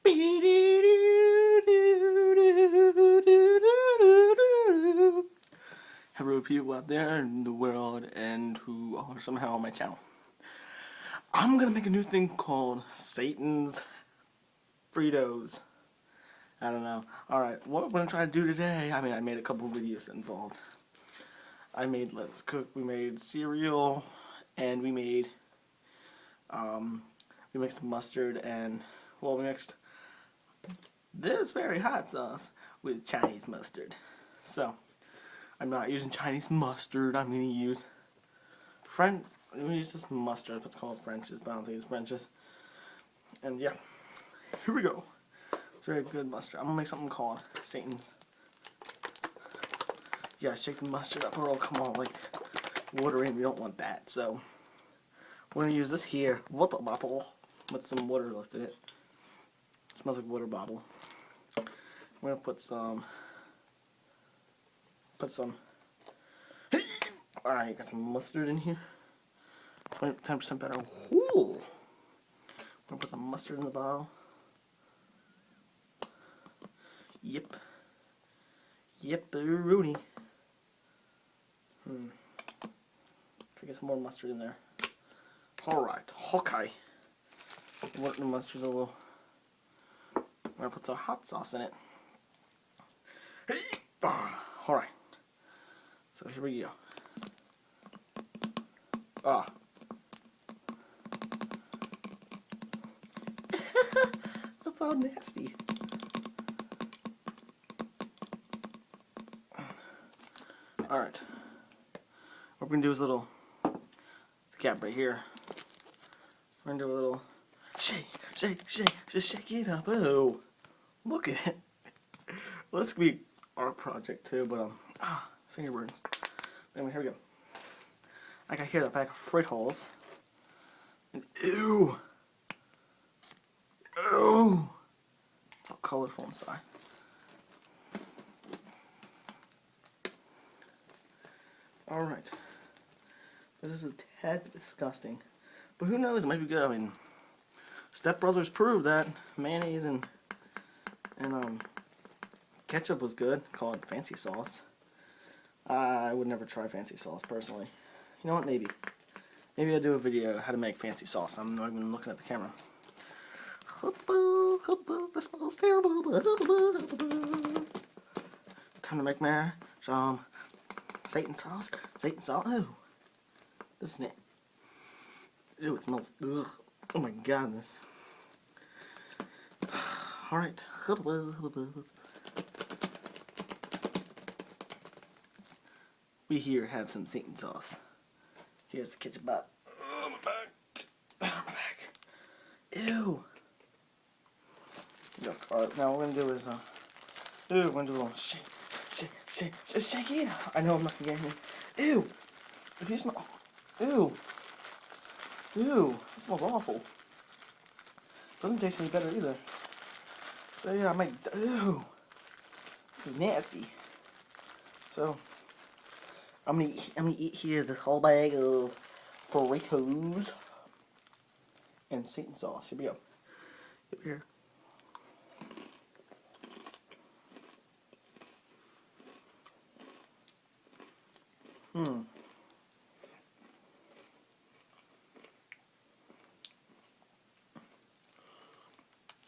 Hello people out there in the world and who are somehow on my channel. I'm gonna make a new thing called Satan's Fritos. I don't know. Alright, what we're gonna try to do today, I made a couple videos involved. I made Let's Cook, we made cereal, and we mixed mustard and, well, we mixed this very hot sauce with Chinese mustard. So, I'm not using Chinese mustard, I'm going to use I'm going to use this mustard, it's called French's, but I don't think it's French's. And yeah, here we go. It's very good mustard. I'm going to make something called Satan's. Yeah, shake the mustard up or it'll come all like watery and we don't want that. So, we're going to use this here, water bottle, with some water left in it. It smells like water bottle. We're going to put some alright, got some mustard in here. 10% better. Ooh. I'm going to put some mustard in the bottle. Yep. Rooney. Try to get some more mustard in there. Alright, okay. What the mustard's a little. I'm going to put some hot sauce in it. Alright. So here we go. That's all nasty. Alright. What we're going to do is a little cap right here. We're going to do a little shake, just shake it up. Oh, look at it. Well, this could be our project too, but finger burns. Anyway, here we go. I got here that pack of Fritos. And ew! It's all colorful inside. Alright. This is a tad disgusting. But who knows, it might be good. I mean, Step Brothers proved that mayonnaise and ketchup was good, called fancy sauce. I would never try fancy sauce personally. You know what? Maybe I'll do a video how to make fancy sauce. I'm not even looking at the camera. This smells terrible. Time to make some Satan sauce. Oh, this is it. Ew, it smells. Ugh. Oh my goodness. All right. We here have some Satan sauce. Here's the ketchup bot. Oh, my back. Ew. Look, alright, now what we're gonna do is, we're gonna do a little shake, just shake it. I know I'm not gonna get any. Ew. If you smell, ew. It smells awful. Doesn't taste any better either. So yeah, I might, ew. This is nasty. So, I'm gonna eat here this whole bag of Fritos and Satan sauce. Here we go. Here.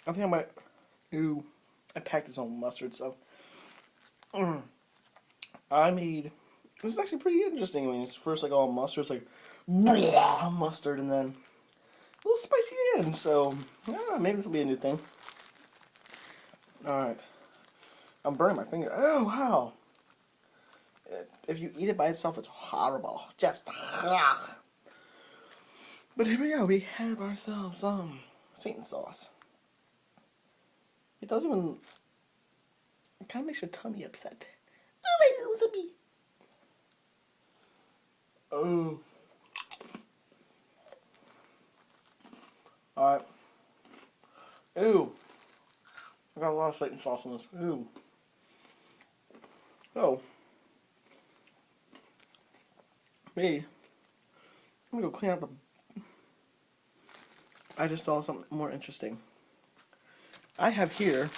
I think I might. I packed this on mustard, so I made. This is actually pretty interesting. I mean, it's first like all mustard, it's like mustard, and then a little spicy at the end. So maybe this will be a new thing. All right, I'm burning my finger. Oh wow! If you eat it by itself, it's horrible. Just. But here we go. We have ourselves some Satan sauce. It doesn't even. It kind of makes your tummy upset. Oh my God, what's a bee? Oh. Alright. Ew. I got a lot of Satan sauce in this. Ew. So. Me. I'm gonna go clean out the. I just saw something more interesting. I have here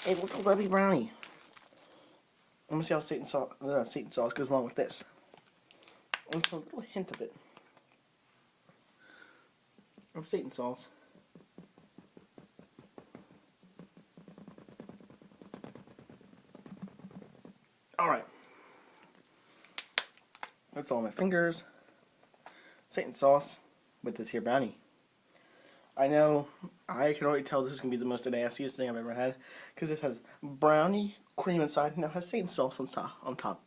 a little lovely brownie. Let me see how Satan sauce goes along with this. And a little hint of it. Of Satan sauce. Alright. That's all on my fingers. Satan sauce with this here brownie. I know, I can already tell this is going to be the most nastiest thing I've ever had. Because this has brownie cream inside and now has Satan sauce on top.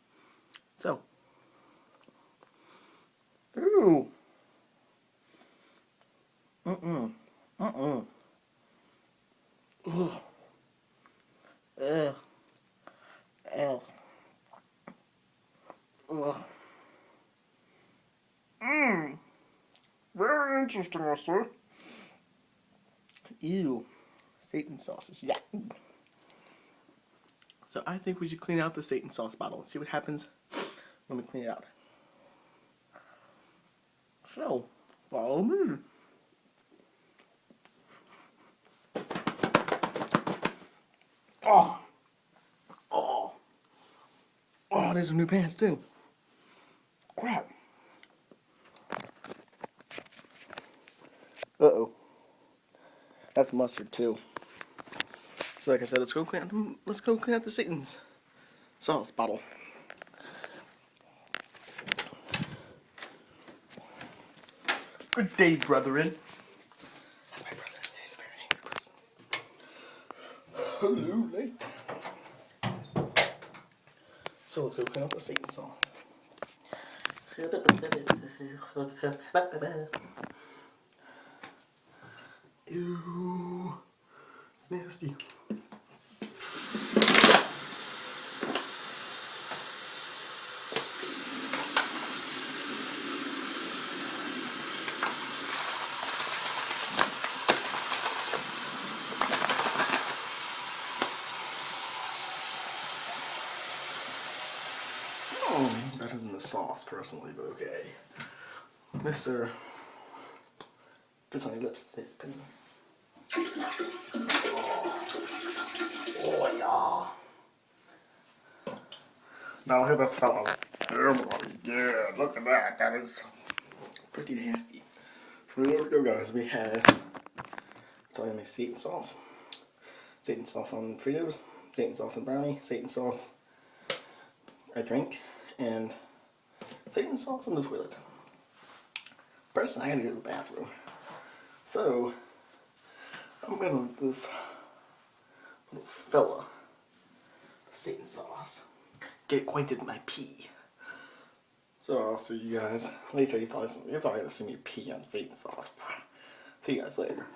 So. Ooh. Mm-mm. Mm-mm. Ooh. Ugh. Ugh. Ugh. Mmm. Very interesting, I see. Ew. Satan sauce is yucky. So I think we should clean out the Satan sauce bottle and see what happens when we clean it out. So, follow me. Oh. Oh. Oh, there's some new pants too. Crap. Uh-oh. That's mustard too. So like I said, let's go clean out the Satan's sauce bottle. Good day, brethren. That's my brother. He's a very angry person. Hello, late. So let's go clean out the Satan sauce. Ew. It's nasty. Better than the sauce, personally, but okay. Mr. Gets on your lips, this penny. Oh, yeah. Now hit this fellow. Yeah, look at that. That is pretty nasty. So there we go, guys. We had, so I made Satan sauce. Satan sauce on Fritos, Satan sauce on brownie, Satan sauce I drink, and Satan sauce on the toilet. Personally, I gotta go to the bathroom. So, I'm gonna let this little fella, Satan sauce, get acquainted with my pee. So I'll see you guys later. You thought you were gonna see me pee on Satan sauce. See you guys later.